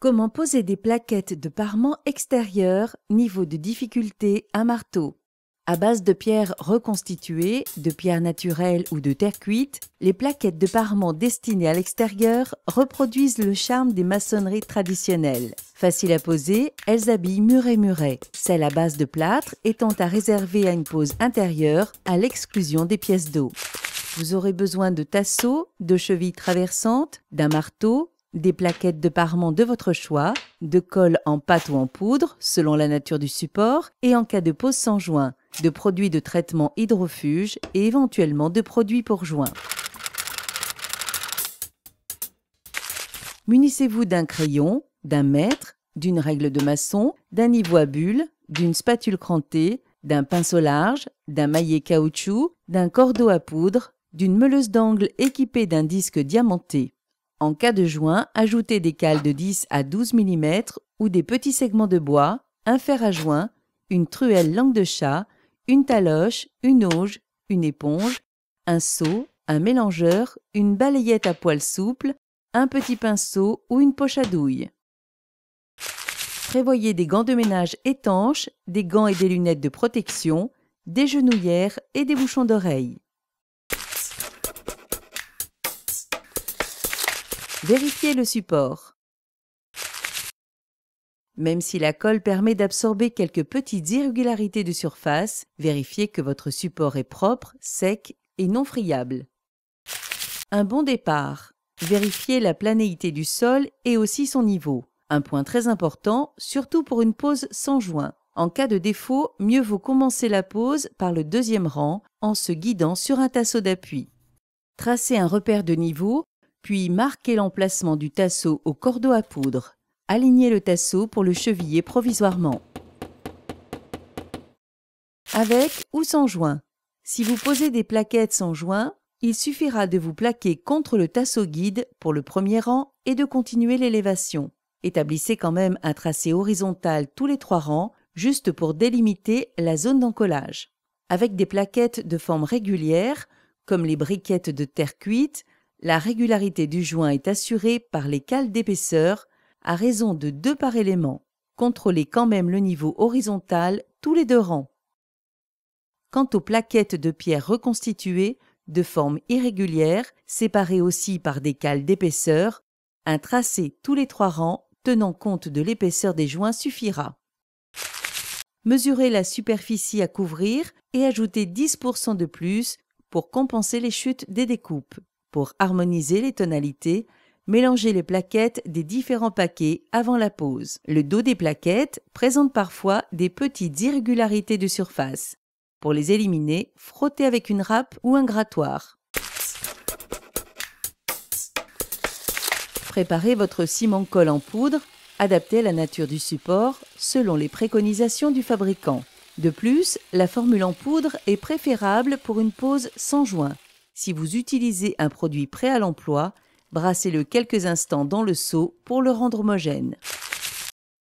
Comment poser des plaquettes de parement extérieur, niveau de difficulté à marteau. À base de pierres reconstituées, de pierres naturelles ou de terre cuite, les plaquettes de parement destinées à l'extérieur reproduisent le charme des maçonneries traditionnelles. Faciles à poser, elles habillent muret, celles à base de plâtre étant à réserver à une pose intérieure à l'exclusion des pièces d'eau. Vous aurez besoin de tasseaux, de chevilles traversantes, d'un marteau, des plaquettes de parement de votre choix, de colle en pâte ou en poudre, selon la nature du support, et en cas de pose sans joint, de produits de traitement hydrofuge et éventuellement de produits pour joints. Munissez-vous d'un crayon, d'un mètre, d'une règle de maçon, d'un niveau à bulles, d'une spatule crantée, d'un pinceau large, d'un maillet caoutchouc, d'un cordeau à poudre, d'une meuleuse d'angle équipée d'un disque diamanté. En cas de joint, ajoutez des cales de 10 à 12 mm ou des petits segments de bois, un fer à joint, une truelle langue de chat, une taloche, une auge, une éponge, un seau, un mélangeur, une balayette à poil souple, un petit pinceau ou une poche à douille. Prévoyez des gants de ménage étanches, des gants et des lunettes de protection, des genouillères et des bouchons d'oreilles. Vérifiez le support. Même si la colle permet d'absorber quelques petites irrégularités de surface, vérifiez que votre support est propre, sec et non friable. Un bon départ. Vérifiez la planéité du sol et aussi son niveau. Un point très important, surtout pour une pose sans joint. En cas de défaut, mieux vaut commencer la pose par le deuxième rang en se guidant sur un tasseau d'appui. Tracez un repère de niveau, puis marquez l'emplacement du tasseau au cordeau à poudre. Alignez le tasseau pour le cheviller provisoirement. Avec ou sans joint. Si vous posez des plaquettes sans joint, il suffira de vous plaquer contre le tasseau guide pour le premier rang et de continuer l'élévation. Établissez quand même un tracé horizontal tous les 3 rangs, juste pour délimiter la zone d'encollage. Avec des plaquettes de forme régulière, comme les briquettes de terre cuite, la régularité du joint est assurée par les cales d'épaisseur à raison de 2 par élément. Contrôlez quand même le niveau horizontal tous les 2 rangs. Quant aux plaquettes de pierre reconstituées, de forme irrégulière, séparées aussi par des cales d'épaisseur, un tracé tous les 3 rangs tenant compte de l'épaisseur des joints suffira. Mesurez la superficie à couvrir et ajoutez 10% de plus pour compenser les chutes des découpes. Pour harmoniser les tonalités, mélangez les plaquettes des différents paquets avant la pose. Le dos des plaquettes présente parfois des petites irrégularités de surface. Pour les éliminer, frottez avec une râpe ou un grattoir. Préparez votre ciment-colle en poudre, adapté à la nature du support, selon les préconisations du fabricant. De plus, la formule en poudre est préférable pour une pose sans joint. Si vous utilisez un produit prêt à l'emploi, brassez-le quelques instants dans le seau pour le rendre homogène.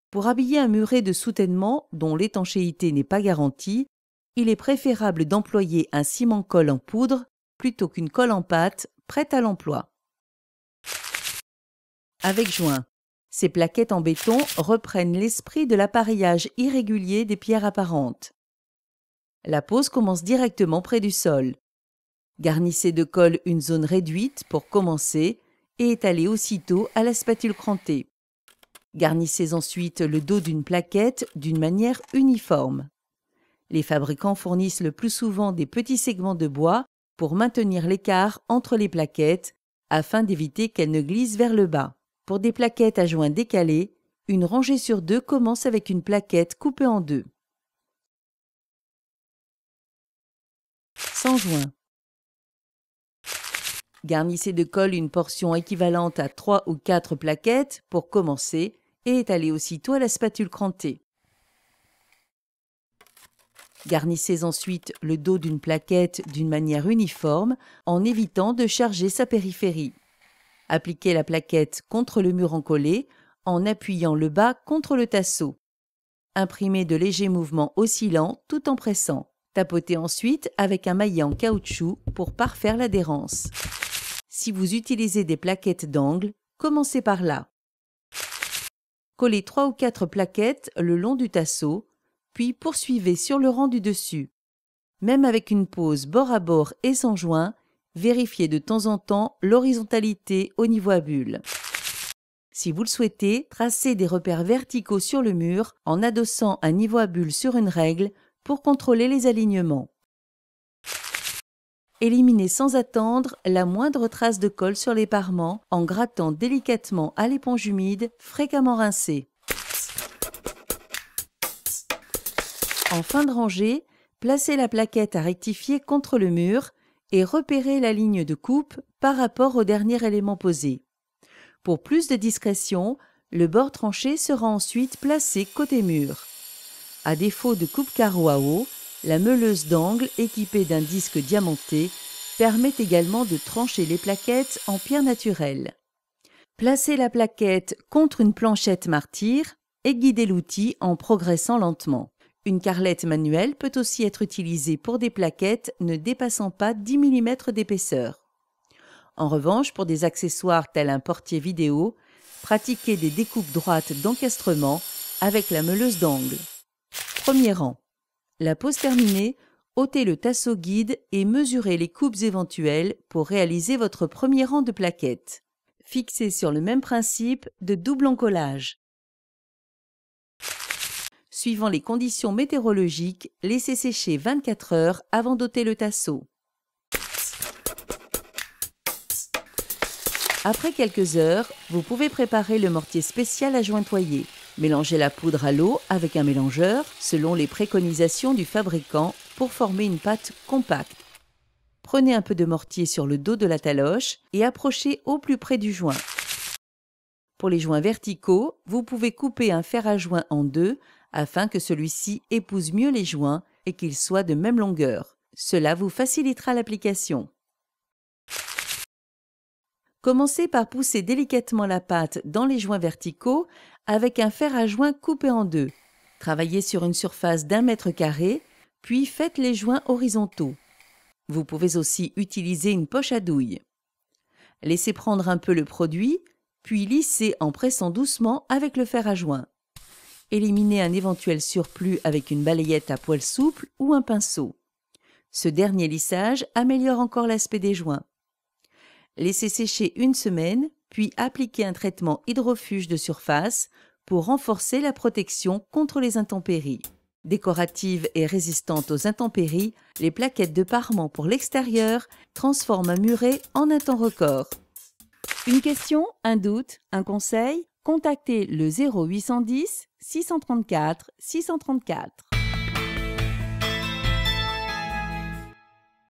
Pour habiller un muret de soutènement dont l'étanchéité n'est pas garantie, il est préférable d'employer un ciment-colle en poudre plutôt qu'une colle en pâte prête à l'emploi. Avec joint. Ces plaquettes en béton reprennent l'esprit de l'appareillage irrégulier des pierres apparentes. La pose commence directement près du sol. Garnissez de colle une zone réduite pour commencer et étalez aussitôt à la spatule crantée. Garnissez ensuite le dos d'une plaquette d'une manière uniforme. Les fabricants fournissent le plus souvent des petits segments de bois pour maintenir l'écart entre les plaquettes afin d'éviter qu'elles ne glissent vers le bas. Pour des plaquettes à joints décalés, une rangée sur 2 commence avec une plaquette coupée en 2. Sans joint. Garnissez de colle une portion équivalente à 3 ou 4 plaquettes pour commencer et étalez aussitôt à la spatule crantée. Garnissez ensuite le dos d'une plaquette d'une manière uniforme en évitant de charger sa périphérie. Appliquez la plaquette contre le mur encollé en appuyant le bas contre le tasseau. Imprimez de légers mouvements oscillants tout en pressant. Tapotez ensuite avec un maillet en caoutchouc pour parfaire l'adhérence. Si vous utilisez des plaquettes d'angle, commencez par là. Collez 3 ou 4 plaquettes le long du tasseau, puis poursuivez sur le rang du dessus. Même avec une pose bord à bord et sans joint, vérifiez de temps en temps l'horizontalité au niveau à bulle. Si vous le souhaitez, tracez des repères verticaux sur le mur en adossant un niveau à bulle sur une règle pour contrôler les alignements. Éliminez sans attendre la moindre trace de colle sur les parements en grattant délicatement à l'éponge humide, fréquemment rincée. En fin de rangée, placez la plaquette à rectifier contre le mur et repérez la ligne de coupe par rapport au dernier élément posé. Pour plus de discrétion, le bord tranché sera ensuite placé côté mur. À défaut de coupe-carreau à eau, la meuleuse d'angle équipée d'un disque diamanté permet également de trancher les plaquettes en pierre naturelle. Placez la plaquette contre une planchette martyre et guidez l'outil en progressant lentement. Une carrelette manuelle peut aussi être utilisée pour des plaquettes ne dépassant pas 10 mm d'épaisseur. En revanche, pour des accessoires tels un portier vidéo, pratiquez des découpes droites d'encastrement avec la meuleuse d'angle. Premier rang. La pose terminée, ôtez le tasseau guide et mesurez les coupes éventuelles pour réaliser votre premier rang de plaquettes. Fixez sur le même principe de double encollage. Suivant les conditions météorologiques, laissez sécher 24 heures avant d'ôter le tasseau. Après quelques heures, vous pouvez préparer le mortier spécial à jointoyer. Mélangez la poudre à l'eau avec un mélangeur selon les préconisations du fabricant pour former une pâte compacte. Prenez un peu de mortier sur le dos de la taloche et approchez au plus près du joint. Pour les joints verticaux, vous pouvez couper un fer à joint en deux afin que celui-ci épouse mieux les joints et qu'ils soient de même longueur. Cela vous facilitera l'application. Commencez par pousser délicatement la pâte dans les joints verticaux avec un fer à joint coupé en deux. Travaillez sur une surface d'1 mètre carré, puis faites les joints horizontaux. Vous pouvez aussi utiliser une poche à douille. Laissez prendre un peu le produit, puis lissez en pressant doucement avec le fer à joint. Éliminez un éventuel surplus avec une balayette à poil souple ou un pinceau. Ce dernier lissage améliore encore l'aspect des joints. Laissez sécher 1 semaine, puis appliquez un traitement hydrofuge de surface pour renforcer la protection contre les intempéries. Décoratives et résistantes aux intempéries, les plaquettes de parement pour l'extérieur transforment un muret en un temps record. Une question, un doute, un conseil? Contactez le 0810 634 634.